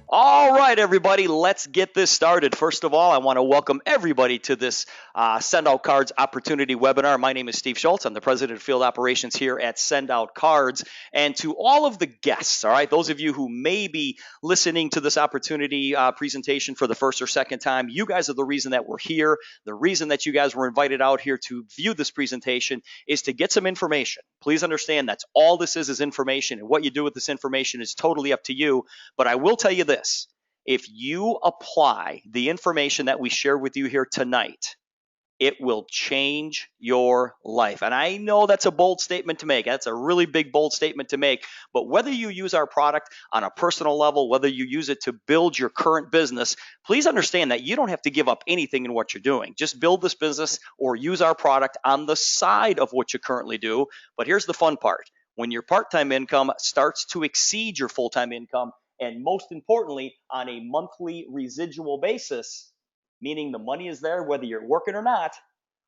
All right, everybody, let's get this started. First of all, I want to welcome everybody to this SendOutCards opportunity webinar. My name is Steve Schultz. I'm the president of field operations here at SendOutCards. And to all of the guests, all right, those of you who may be listening to this opportunity presentation for the first or second time, you guys are the reason that we're here. The reason that you guys were invited out here to view this presentation is to get some information. Please understand that's all this is information, and what you do with this information is totally up to you. But I will tell you this. If you apply the information that we share with you here tonight, it will change your life. And I know that's a bold statement to make. That's a really big, bold statement to make. But whether you use our product on a personal level, whether you use it to build your current business, please understand that you don't have to give up anything in what you're doing. Just build this business or use our product on the side of what you currently do. But here's the fun part. When your part-time income starts to exceed your full-time income, and most importantly, on a monthly residual basis, meaning the money is there whether you're working or not,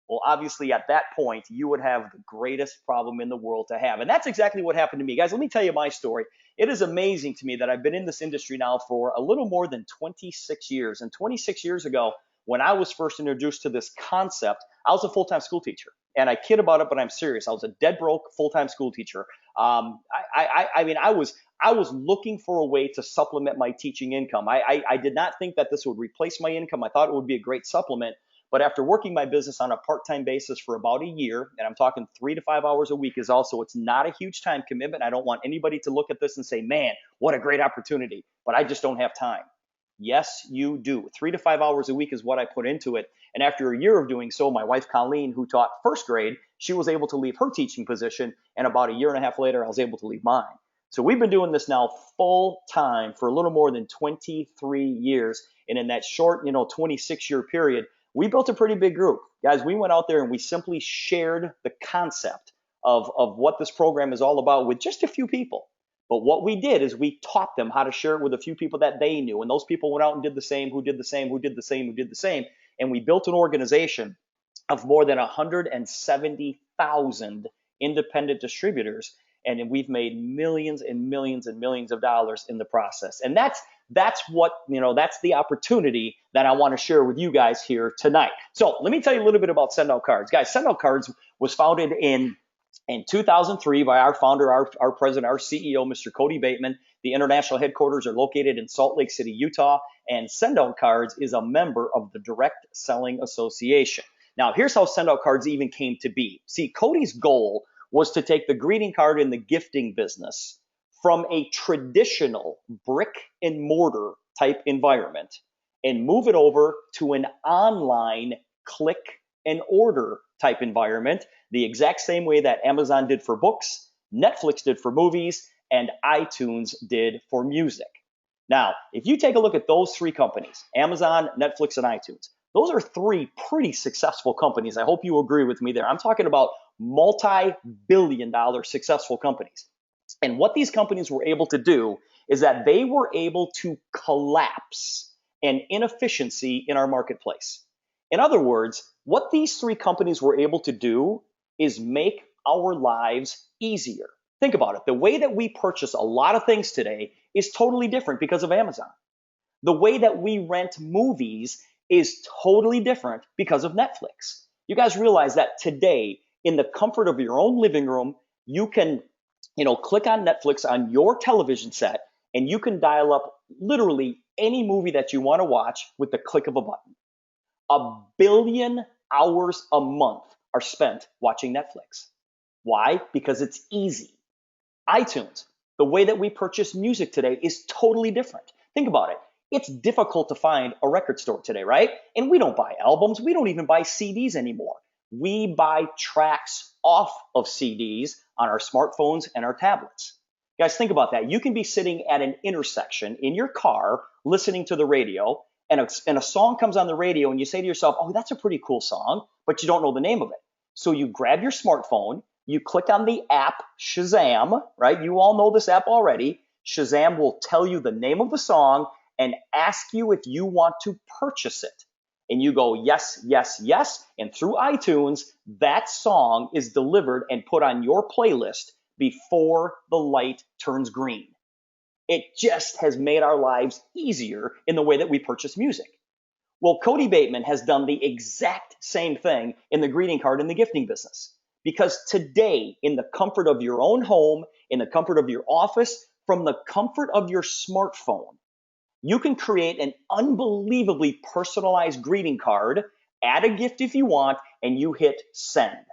well, obviously at that point, you would have the greatest problem in the world to have. And that's exactly what happened to me. Guys, let me tell you my story. It is amazing to me that I've been in this industry now for a little more than 26 years. And 26 years ago, when I was first introduced to this concept, I was a full-time school teacher. And I kid about it, but I'm serious. I was a dead broke full-time school teacher. I was looking for a way to supplement my teaching income. I did not think that this would replace my income. I thought it would be a great supplement. But after working my business on a part-time basis for about a year, and I'm talking 3 to 5 hours a week is also, it's not a huge time commitment. I don't want anybody to look at this and say, man, what a great opportunity, but I just don't have time. Yes, you do. 3 to 5 hours a week is what I put into it. And after a year of doing so, my wife, Colleen, who taught first grade, she was able to leave her teaching position. And about a year and a half later, I was able to leave mine. So we've been doing this now full time for a little more than 23 years. And in that short, 26-year period, we built a pretty big group. Guys, we went out there and we simply shared the concept of what this program is all about with just a few people. But what we did is we taught them how to share it with a few people that they knew. And those people went out and did the same, who did the same, who did the same, who did the same. And we built an organization of more than 170,000 independent distributors. And we've made millions and millions and millions of dollars in the process. And that's what, that's the opportunity that I want to share with you guys here tonight. So let me tell you a little bit about SendOutCards. Guys, SendOutCards was founded in 2003 by our founder, our president, our CEO, Mr. Cody Bateman. The international headquarters are located in Salt Lake City, Utah, and SendOutCards is a member of the Direct Selling Association. Now, here's how SendOutCards even came to be. See, Cody's goal was to take the greeting card and the gifting business from a traditional brick and mortar type environment and move it over to an online click and order type environment, the exact same way that Amazon did for books, Netflix did for movies, and iTunes did for music. Now, if you take a look at those three companies, Amazon, Netflix, and iTunes, those are three pretty successful companies. I hope you agree with me there. I'm talking about multi-billion-dollar successful companies. And what these companies were able to do is that they were able to collapse an inefficiency in our marketplace. In other words, what these three companies were able to do is make our lives easier. Think about it. The way that we purchase a lot of things today is totally different because of Amazon. The way that we rent movies is totally different because of Netflix. You guys realize that today, in the comfort of your own living room, you can, click on Netflix on your television set and you can dial up literally any movie that you want to watch with the click of a button. 1 billion hours a month are spent watching Netflix. Why? Because it's easy. iTunes, the way that we purchase music today is totally different. Think about it. It's difficult to find a record store today, right? And we don't buy albums. We don't even buy CDs anymore. We buy tracks off of CDs on our smartphones and our tablets. Guys, think about that. You can be sitting at an intersection in your car listening to the radio, and a song comes on the radio, and you say to yourself, oh, that's a pretty cool song, but you don't know the name of it. So you grab your smartphone, you click on the app Shazam, right? You all know this app already. Shazam will tell you the name of the song and ask you if you want to purchase it. And you go, yes, yes, yes. And through iTunes, that song is delivered and put on your playlist before the light turns green. It just has made our lives easier in the way that we purchase music. Well, Cody Bateman has done the exact same thing in the greeting card and the gifting business. Because today, in the comfort of your own home, in the comfort of your office, from the comfort of your smartphone, you can create an unbelievably personalized greeting card, add a gift if you want, and you hit send.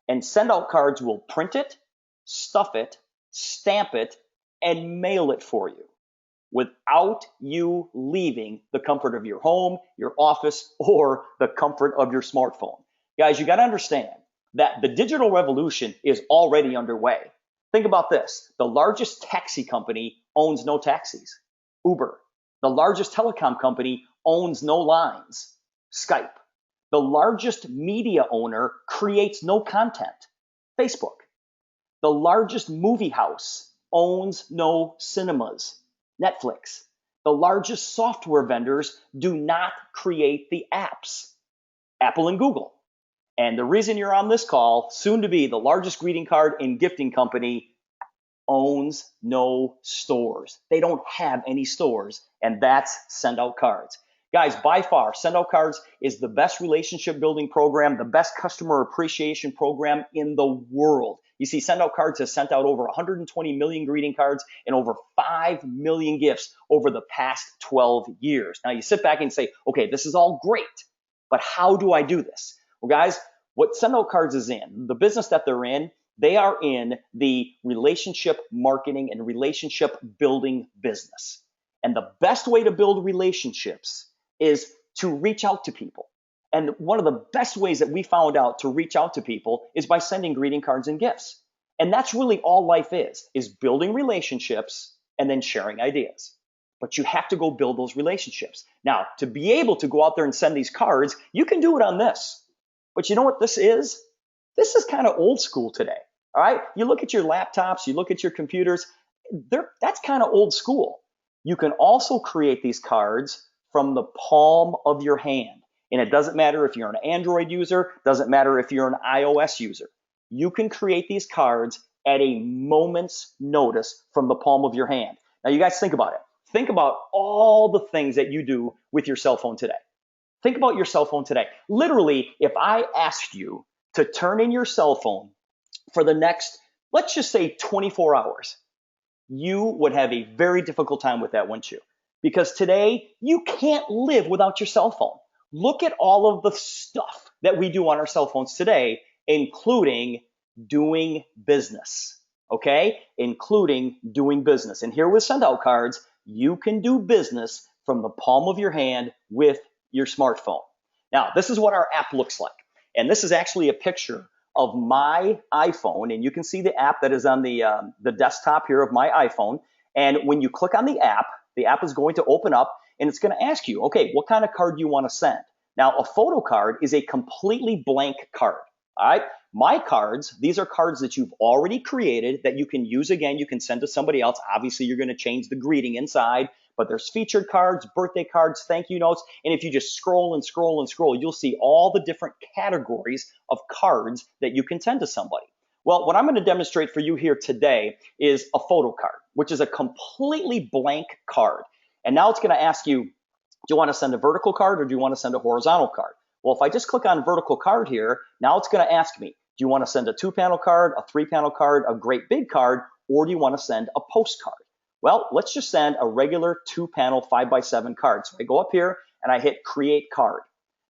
And SendOutCards will print it, stuff it, stamp it, and mail it for you without you leaving the comfort of your home, your office, or the comfort of your smartphone. Guys, you got to understand that the digital revolution is already underway. Think about this. The largest taxi company owns no taxis. Uber. The largest telecom company owns no lines. Skype. The largest media owner creates no content. Facebook. The largest movie house owns no cinemas. Netflix. The largest software vendors do not create the apps. Apple and Google. And the reason you're on this call, soon to be the largest greeting card and gifting company, owns no stores. They don't have any stores, and that's SendOutCards. Guys, by far, SendOutCards is the best relationship building program, the best customer appreciation program in the world. You see, SendOutCards has sent out over 120 million greeting cards and over 5 million gifts over the past 12 years. Now, you sit back and say, okay, this is all great, but how do I do this? Well, guys, what SendOutCards is in, the business that they're in, they are in the relationship marketing and relationship building business. And the best way to build relationships is to reach out to people. And one of the best ways that we found out to reach out to people is by sending greeting cards and gifts. And that's really all life is building relationships and then sharing ideas. But you have to go build those relationships. Now, to be able to go out there and send these cards, you can do it on this. But you know what this is? This is kind of old school today. All right. You look at your laptops, you look at your computers, that's kind of old school. You can also create these cards from the palm of your hand. And it doesn't matter if you're an Android user, doesn't matter if you're an iOS user. You can create these cards at a moment's notice from the palm of your hand. Now, you guys think about it. Think about all the things that you do with your cell phone today. Think about your cell phone today. Literally, if I asked you to turn in your cell phone for the next, let's just say 24 hours, you would have a very difficult time with that, wouldn't you? Because today, you can't live without your cell phone. Look at all of the stuff that we do on our cell phones today, including doing business, okay? Including doing business. And here with SendOutCards, you can do business from the palm of your hand with your smartphone. Now, this is what our app looks like. And this is actually a picture of my iPhone. And you can see the app that is on the desktop here of my iPhone. And when you click on the app is going to open up and it's going to ask you, okay, what kind of card do you want to send? Now, a photo card is a completely blank card. All right. My cards, these are cards that you've already created that you can use again. You can send to somebody else. Obviously, you're going to change the greeting inside. But there's featured cards, birthday cards, thank you notes. And if you just scroll and scroll and scroll, you'll see all the different categories of cards that you can send to somebody. Well, what I'm going to demonstrate for you here today is a photo card, which is a completely blank card. And now it's going to ask you, do you want to send a vertical card or do you want to send a horizontal card? Well, if I just click on vertical card here, now it's going to ask me, do you want to send a 2-panel card, a 3-panel card, a great big card, or do you want to send a postcard? Well, let's just send a regular 2-panel 5x7 card. So I go up here and I hit create card.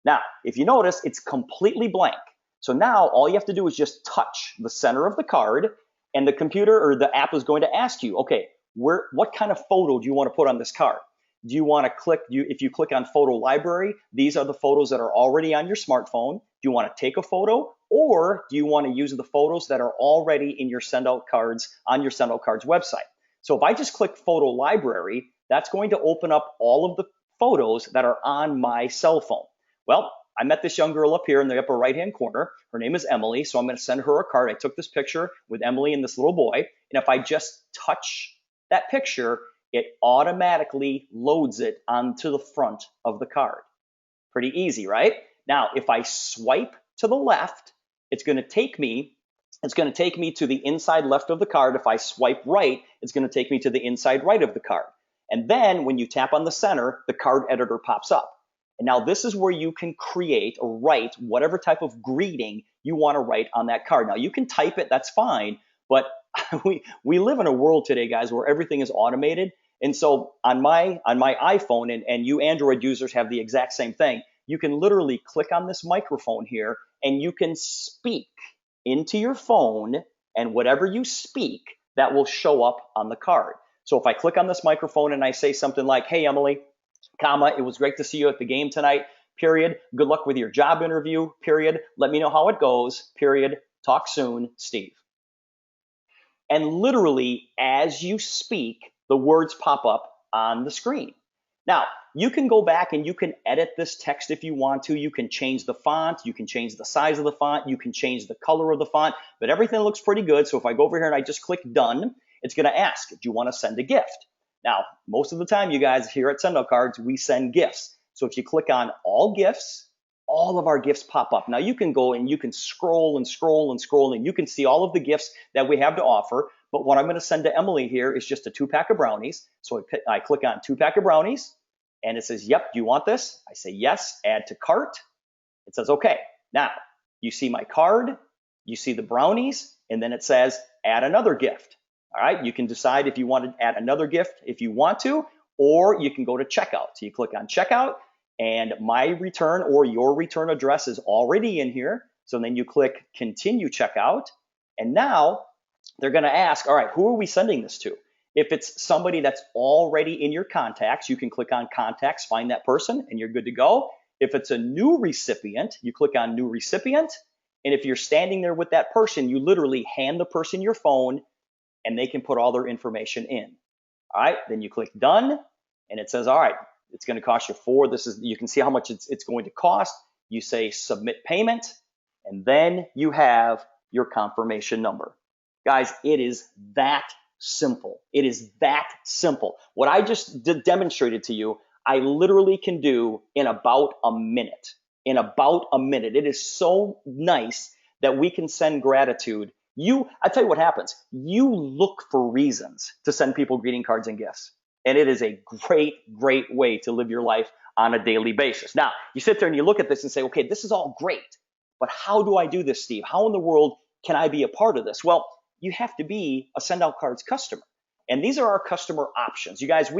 Now, if you notice, it's completely blank. So now all you have to do is just touch the center of the card and the computer or the app is going to ask you, okay, what kind of photo do you want to put on this card? Do you want to click, if you click on photo library, these are the photos that are already on your smartphone. Do you want to take a photo or do you want to use the photos that are already in your SendOutCards on your SendOutCards website? So if I just click photo library, that's going to open up all of the photos that are on my cell phone. Well, I met this young girl up here in the upper right-hand corner. Her name is Emily, so I'm going to send her a card. I took this picture with Emily and this little boy, and if I just touch that picture, it automatically loads it onto the front of the card. Pretty easy, right? Now, if I swipe to the left, it's going to take me it's going to take me to the inside left of the card. If I swipe right, it's going to take me to the inside right of the card. And then when you tap on the center, the card editor pops up. And now this is where you can create or write whatever type of greeting you want to write on that card. Now you can type it, that's fine, but we live in a world today, guys, where everything is automated. And so on my iPhone, and you Android users have the exact same thing, you can literally click on this microphone here and you can speak into your phone, and whatever you speak, that will show up on the card. So if I click on this microphone and I say something like, hey, Emily, comma, it was great to see you at the game tonight, period. Good luck with your job interview, period. Let me know how it goes, period. Talk soon, Steve. And literally, as you speak, the words pop up on the screen. Now, you can go back and you can edit this text if you want to. You can change the font. You can change the size of the font. You can change the color of the font. But everything looks pretty good. So if I go over here and I just click done, it's going to ask, do you want to send a gift? Now, most of the time, you guys here at SendOutCards, we send gifts. So if you click on all gifts, all of our gifts pop up. Now you can go and you can scroll and scroll and scroll and you can see all of the gifts that we have to offer. But what I'm going to send to Emily here is just a 2-pack of brownies. So I click on 2-pack of brownies and it says, yep, do you want this? I say yes, add to cart. It says, okay. Now you see my card, you see the brownies, and then it says add another gift. All right, you can decide if you want to add another gift if you want to, or you can go to checkout. So you click on checkout and my return or your return address is already in here. So then you click continue checkout. And now they're going to ask, all right, who are we sending this to? If it's somebody that's already in your contacts, you can click on contacts, find that person, and you're good to go. If it's a new recipient, you click on new recipient. And if you're standing there with that person, you literally hand the person your phone and they can put all their information in. All right, then you click done and it says, all right, it's going to cost you you can see how much it's going to cost. You say submit payment, and then you have your confirmation number. Guys, it is that simple. It is that simple. What I just demonstrated to you, I literally can do in about a minute. In about a minute. It is so nice that we can send gratitude. I tell you what happens. You look for reasons to send people greeting cards and gifts. And it is a great, great way to live your life on a daily basis. Now, you sit there and you look at this and say, okay, this is all great, but how do I do this, Steve? How in the world can I be a part of this? Well, you have to be a SendOutCards customer. And these are our customer options. You guys,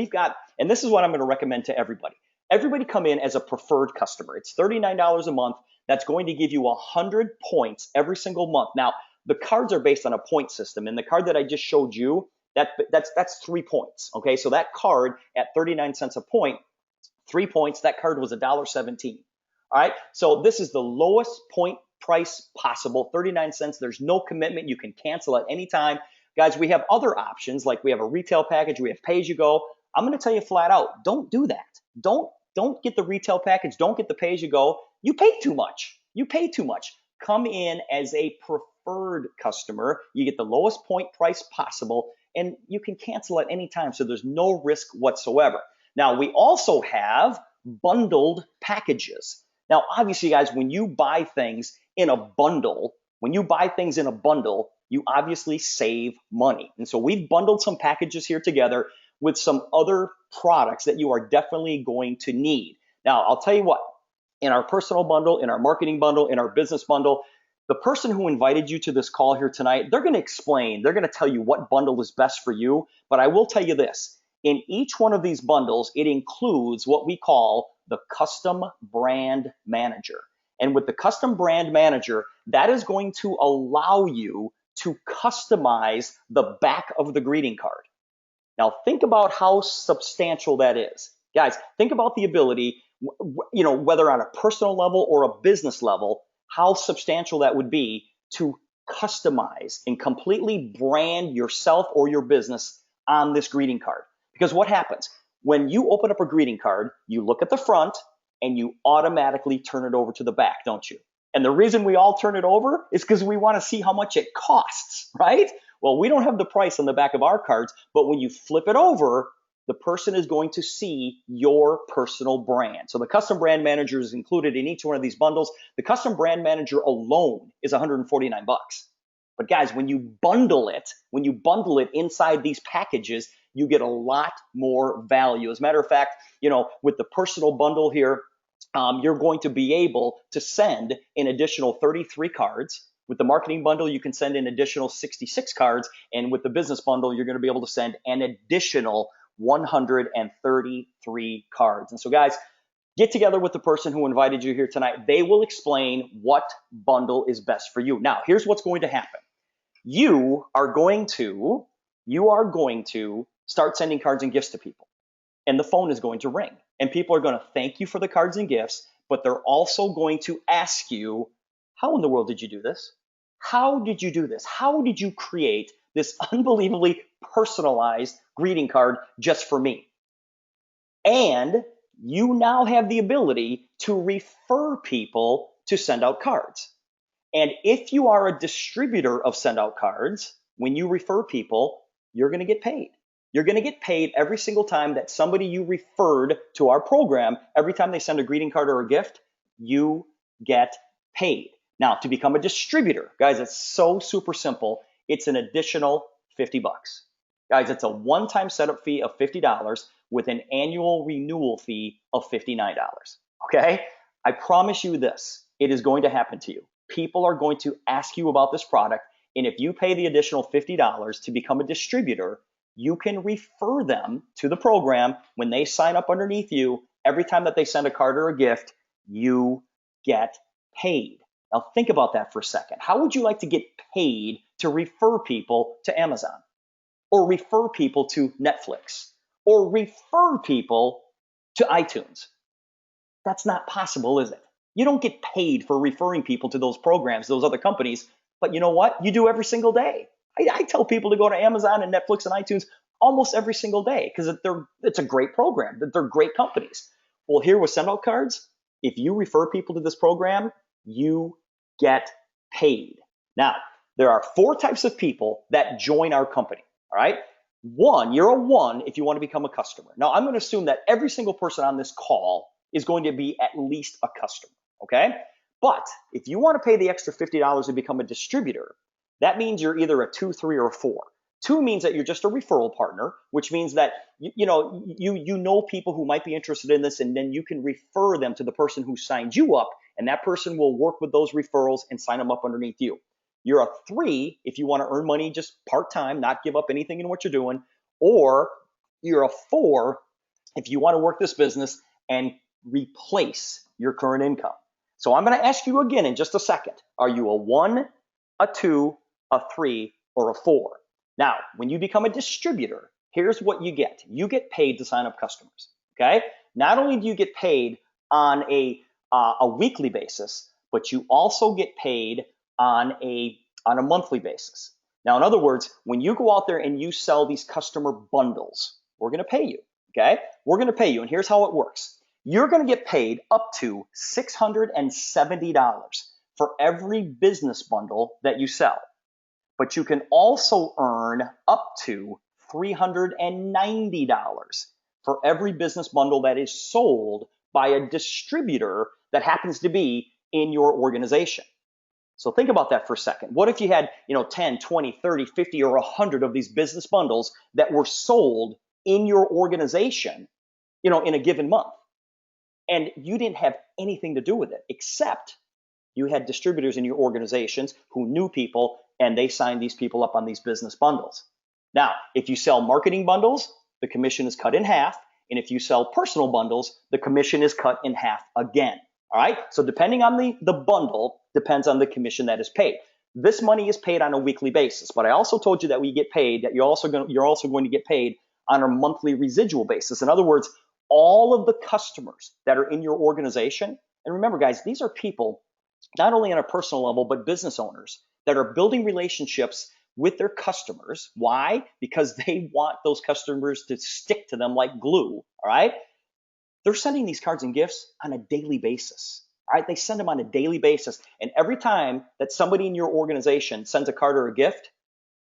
and this is what I'm going to recommend to everybody. Everybody come in as a preferred customer. It's $39 a month. That's going to give you 100 points every single month. Now, the cards are based on a point system. And the card that I just showed you, that's 3 points. Okay, so that card at 39 cents a point, 3 points, that card was $1.17. All right, so this is the lowest point price possible, 39 cents. There's no commitment. You can cancel at any time. Guys, we have other options, like we have a retail package, we have pay-as-you-go. I'm going to tell you flat out, don't do that. Don't get the retail package. Don't get the pay-as-you-go. You pay too much. You pay too much. Come in as a preferred customer. You get the lowest point price possible, and you can cancel at any time, so there's no risk whatsoever. Now, we also have bundled packages. Now, obviously, guys, when you buy things in a bundle, you obviously save money. And so we've bundled some packages here together with some other products that you are definitely going to need. Now, I'll tell you what, in our personal bundle, in our marketing bundle, in our business bundle, the person who invited you to this call here tonight, they're going to tell you what bundle is best for you. But I will tell you this, in each one of these bundles, it includes what we call the custom brand manager. And with the custom brand manager, that is going to allow you to customize the back of the greeting card. Now, think about how substantial that is. Guys, think about the ability, whether on a personal level or a business level, how substantial that would be to customize and completely brand yourself or your business on this greeting card. Because what happens? When you open up a greeting card, you look at the front and you automatically turn it over to the back, don't you? And the reason we all turn it over is because we want to see how much it costs, right? Well, we don't have the price on the back of our cards, but when you flip it over, the person is going to see your personal brand. So the custom brand manager is included in each one of these bundles. The custom brand manager alone is $149. But guys, when you bundle it inside these packages, you get a lot more value. As a matter of fact, with the personal bundle here, you're going to be able to send an additional 33 cards. With the marketing bundle, you can send an additional 66 cards. And with the business bundle, you're going to be able to send an additional 133 cards. And so, guys, get together with the person who invited you here tonight. They will explain what bundle is best for you. Now, here's what's going to happen. You are going to start sending cards and gifts to people. And the phone is going to ring. And people are going to thank you for the cards and gifts, but they're also going to ask you, how in the world did you do this? How did you do this? How did you create this unbelievably personalized greeting card just for me? And you now have the ability to refer people to SendOutCards. And if you are a distributor of SendOutCards, when you refer people, you're going to get paid. You're going to get paid every single time that somebody you referred to our program, every time they send a greeting card or a gift, you get paid. Now, to become a distributor, guys, it's so super simple. It's an additional $50. Guys, it's a one-time setup fee of $50 with an annual renewal fee of $59. Okay? I promise you this, it is going to happen to you. People are going to ask you about this product, and if you pay the additional $50 to become a distributor, you can refer them to the program when they sign up underneath you. Every time that they send a card or a gift, you get paid. Now think about that for a second. How would you like to get paid to refer people to Amazon, or refer people to Netflix, or refer people to iTunes? That's not possible, is it? You don't get paid for referring people to those programs, those other companies, but you know what? You do every single day. I tell people to go to Amazon and Netflix and iTunes almost every single day because it's a great program. They're great companies. Well, here with SendOutCards, if you refer people to this program, you get paid. Now, there are 4 types of people that join our company, all right? You're a 1 if you want to become a customer. Now, I'm going to assume that every single person on this call is going to be at least a customer, okay? But if you want to pay the extra $50 to become a distributor, that means you're either a 2, 3, or a 4. 2 means that you're just a referral partner, which means that you know people who might be interested in this, and then you can refer them to the person who signed you up, and that person will work with those referrals and sign them up underneath you. You're a 3 if you want to earn money just part-time, not give up anything in what you're doing, or you're a 4 if you want to work this business and replace your current income. So I'm going to ask you again in just a second. Are you a 1, a 2, a 3, or a 4? Now, when you become a distributor, here's what you get. You get paid to sign up customers, okay? Not only do you get paid on a weekly basis, but you also get paid on a monthly basis. Now, in other words, when you go out there and you sell these customer bundles, we're going to pay you, okay? We're going to pay you, and here's how it works. You're going to get paid up to $670 for every business bundle that you sell. But you can also earn up to $390 for every business bundle that is sold by a distributor that happens to be in your organization. So think about that for a second. What if you had 10, 20, 30, 50, or 100 of these business bundles that were sold in your organization in a given month? And you didn't have anything to do with it, except you had distributors in your organizations who knew people, and they signed these people up on these business bundles. Now, if you sell marketing bundles, the commission is cut in half. And if you sell personal bundles, the commission is cut in half again. All right? So depending on the bundle, depends on the commission that is paid. This money is paid on a weekly basis. But I also told you that we get paid, that you're also going to get paid on a monthly residual basis. In other words, all of the customers that are in your organization, and remember, guys, these are people not only on a personal level, but business owners that are building relationships with their customers. Why? Because they want those customers to stick to them like glue, all right? They're sending these cards and gifts on a daily basis, all right? They send them on a daily basis. And every time that somebody in your organization sends a card or a gift,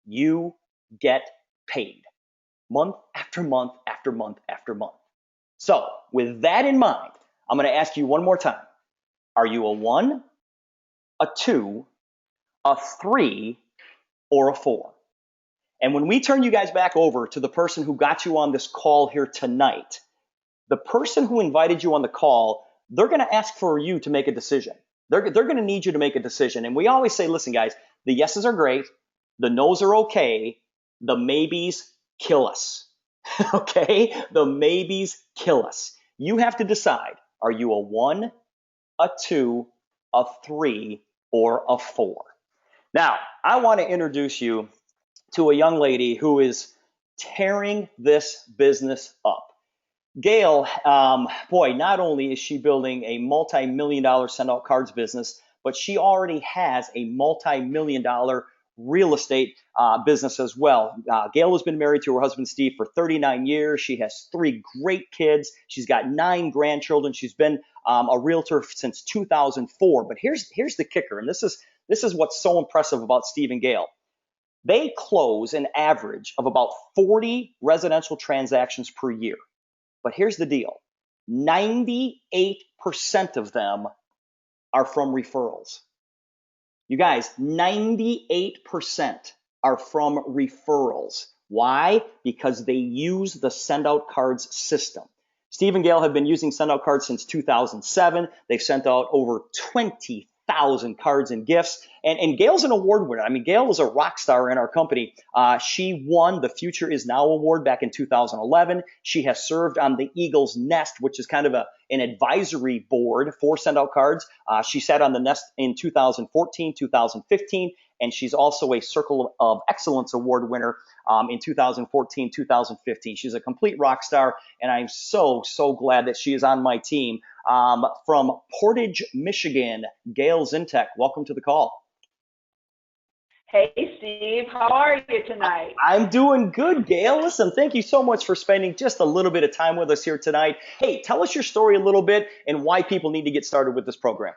you get paid month after month after month after month. So with that in mind, I'm going to ask you one more time. Are you a 1, a 2, a 3, or a 4. And when we turn you guys back over to the person who got you on this call here tonight, the person who invited you on the call, they're going to ask for you to make a decision. They're going to need you to make a decision. And we always say, listen, guys, the yeses are great. The nos are okay. The maybes kill us. Okay? The maybes kill us. You have to decide, are you a 1, a 2, a 3, or a 4? Now, I want to introduce you to a young lady who is tearing this business up. Gail, boy, not only is she building a multi-million-dollar SendOutCards business, but she already has a multi-million-dollar real estate business as well. Gail has been married to her husband, Steve, for 39 years. She has 3 great kids. She's got 9 grandchildren. She's been a realtor since 2004. But here's the kicker, and this is what's so impressive about Steve and Gail. They close an average of about 40 residential transactions per year. But here's the deal. 98% of them are from referrals. You guys, 98% are from referrals. Why? Because they use the SendOutCards system. Steve and Gail have been using SendOutCards since 2007. They've sent out over 20,000 cards and gifts. And Gail's an award winner. I mean, Gail was a rock star in our company. She won the Future Is Now award back in 2011. She has served on the Eagle's Nest, which is kind of an advisory board for SendOutCards. She sat on the Nest in 2014, 2015, and she's also a Circle of Excellence award winner in 2014, 2015. She's a complete rock star, and I'm so glad that she is on my team. From Portage, Michigan, Gail Zintek, welcome to the call. Hey, Steve, how are you tonight? I'm doing good, Gail. Listen, thank you so much for spending just a little bit of time with us here tonight. Hey, tell us your story a little bit and why people need to get started with this program.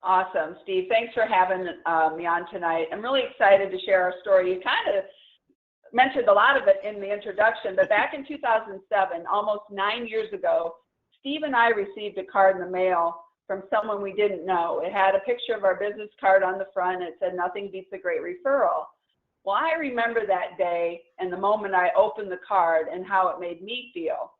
Awesome, Steve. Thanks for having me on tonight. I'm really excited to share our story. You kind of mentioned a lot of it in the introduction, but back in 2007, almost 9 years ago, Steve and I received a card in the mail from someone we didn't know. It had a picture of our business card on the front. It said, "Nothing beats a great referral." Well, I remember that day and the moment I opened the card and how it made me feel.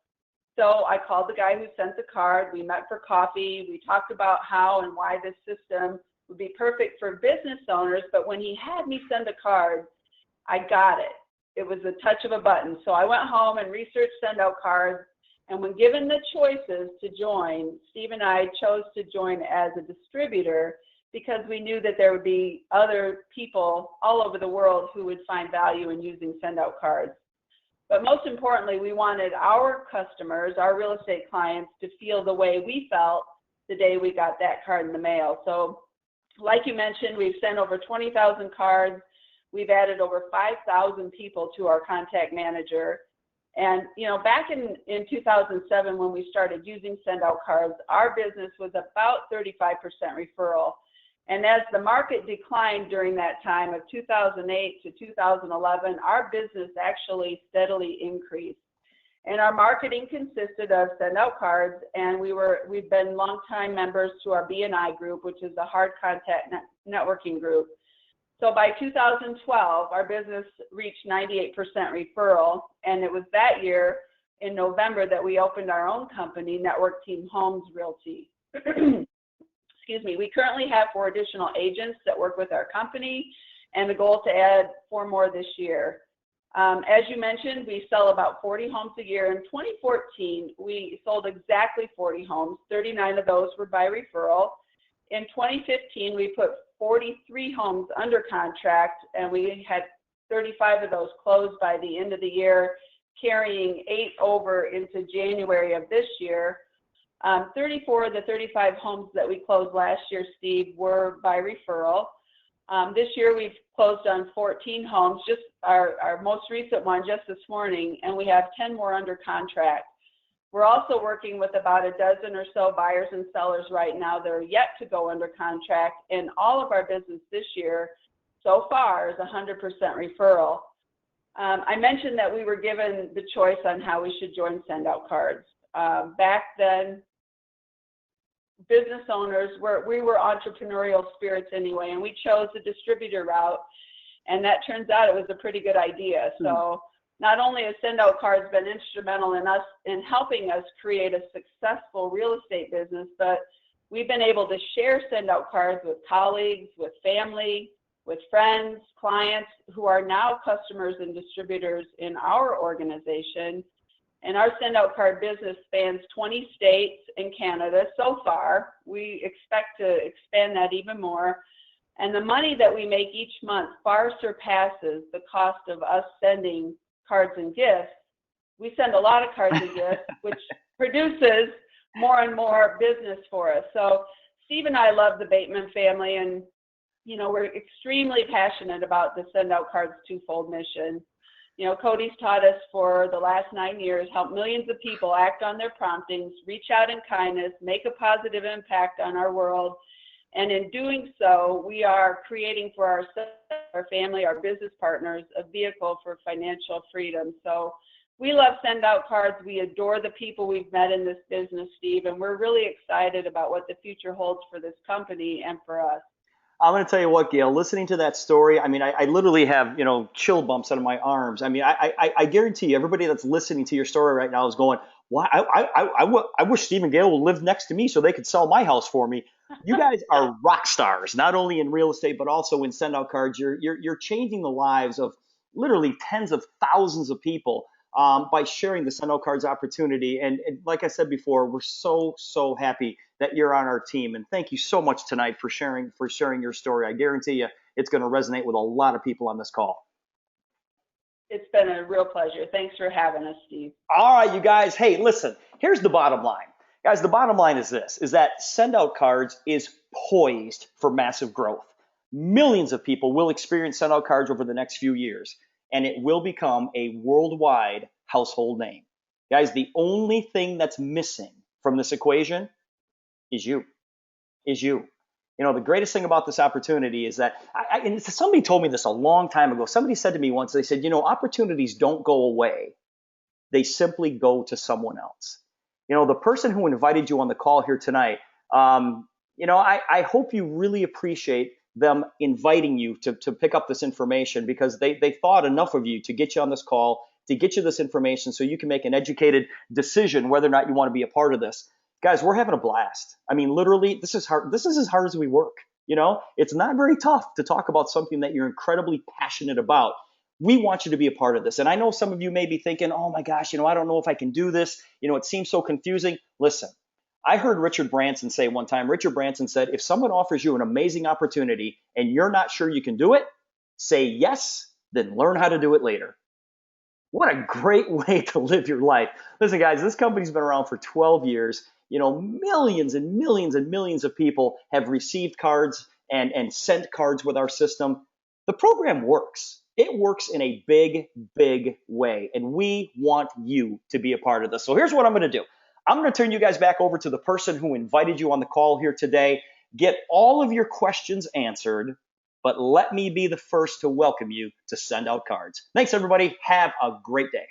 So I called the guy who sent the card. We met for coffee. We talked about how and why this system would be perfect for business owners. But when he had me send a card, I got it. It was the touch of a button. So I went home and researched SendOutCards. And when given the choices to join, Steve and I chose to join as a distributor because we knew that there would be other people all over the world who would find value in using SendOutCards. But most importantly, we wanted our customers, our real estate clients, to feel the way we felt the day we got that card in the mail. So like you mentioned, we've sent over 20,000 cards. We've added over 5,000 people to our contact manager. And, you know, back in 2007, when we started using SendOutCards, our business was about 35% referral. And as the market declined during that time of 2008 to 2011, our business actually steadily increased. And our marketing consisted of SendOutCards, and we've been longtime members to our B&I group, which is the Hard Contact Networking group. So by 2012, our business reached 98% referral, and it was that year in November that we opened our own company, Network Team Homes Realty. Excuse me. We currently have 4 additional agents that work with our company, and the goal to add 4 more this year. As you mentioned, we sell about 40 homes a year. In 2014, we sold exactly 40 homes. 39 of those were by referral. In 2015, we put 43 homes under contract, and we had 35 of those closed by the end of the year, carrying 8 over into January of this year. 34 of the 35 homes that we closed last year, Steve, were by referral. This year we've closed on 14 homes, just our most recent one just this morning, and we have 10 more under contract. We're also working with about a dozen or so buyers and sellers right now that are yet to go under contract, and all of our business this year so far is 100% referral. I mentioned that we were given the choice on how we should join SendOutCards. Back then, business owners we were entrepreneurial spirits anyway, and we chose the distributor route And that turns out it was a pretty good idea. So not only has SendOutCards been instrumental in helping us create a successful real estate business, but we've been able to share SendOutCards with colleagues, with family, with friends, clients who are now customers and distributors in our organization. And our SendOutCard business spans 20 states and Canada so far. We expect to expand that even more. And the money that we make each month far surpasses the cost of us sending cards and gifts. We send a lot of cards and gifts, which produces more and more business for us. So Steve and I love the Bateman family, and we're extremely passionate about the SendOutCards twofold mission. Cody's taught us for the last 9 years, help millions of people act on their promptings, reach out in kindness, make a positive impact on our world. And in doing so, we are creating for ourselves, our family, our business partners, a vehicle for financial freedom. So we love SendOutCards. We adore the people we've met in this business, Steve, and we're really excited about what the future holds for this company and for us. I'm going to tell you what, Gail, listening to that story, I mean, I literally have, chill bumps out of my arms. I mean, I guarantee you, everybody that's listening to your story right now is going, why? I wish Steve and Gail would live next to me so they could sell my house for me. You guys are rock stars, not only in real estate, but also in SendOutCards. You're changing the lives of literally tens of thousands of people by sharing the SendOutCards opportunity. And like I said before, we're so happy that you're on our team. And thank you so much tonight for sharing your story. I guarantee you it's going to resonate with a lot of people on this call. It's been a real pleasure. Thanks for having us, Steve. All right, you guys. Hey, listen, here's the bottom line. Guys, the bottom line is this, is that SendOutCards is poised for massive growth. Millions of people will experience SendOutCards over the next few years, and it will become a worldwide household name. Guys, the only thing that's missing from this equation is you. The greatest thing about this opportunity is that, and somebody told me this a long time ago. Somebody said to me once, they said, opportunities don't go away. They simply go to someone else. The person who invited you on the call here tonight, I hope you really appreciate them inviting you to pick up this information, because they thought enough of you to get you on this call, to get you this information so you can make an educated decision whether or not you want to be a part of this. Guys, we're having a blast. I mean, literally, this is hard. This is as hard as we work. It's not very tough to talk about something that you're incredibly passionate about. We want you to be a part of this. And I know some of you may be thinking, oh my gosh, I don't know if I can do this. It seems so confusing. Listen, I heard Richard Branson say one time, Richard Branson said, if someone offers you an amazing opportunity and you're not sure you can do it, say yes, then learn how to do it later. What a great way to live your life. Listen, guys, this company's been around for 12 years. Millions and millions and millions of people have received cards and sent cards with our system. The program works. It works in a big, big way, and we want you to be a part of this. So here's what I'm going to do. I'm going to turn you guys back over to the person who invited you on the call here today. Get all of your questions answered, but let me be the first to welcome you to SendOutCards. Thanks, everybody. Have a great day.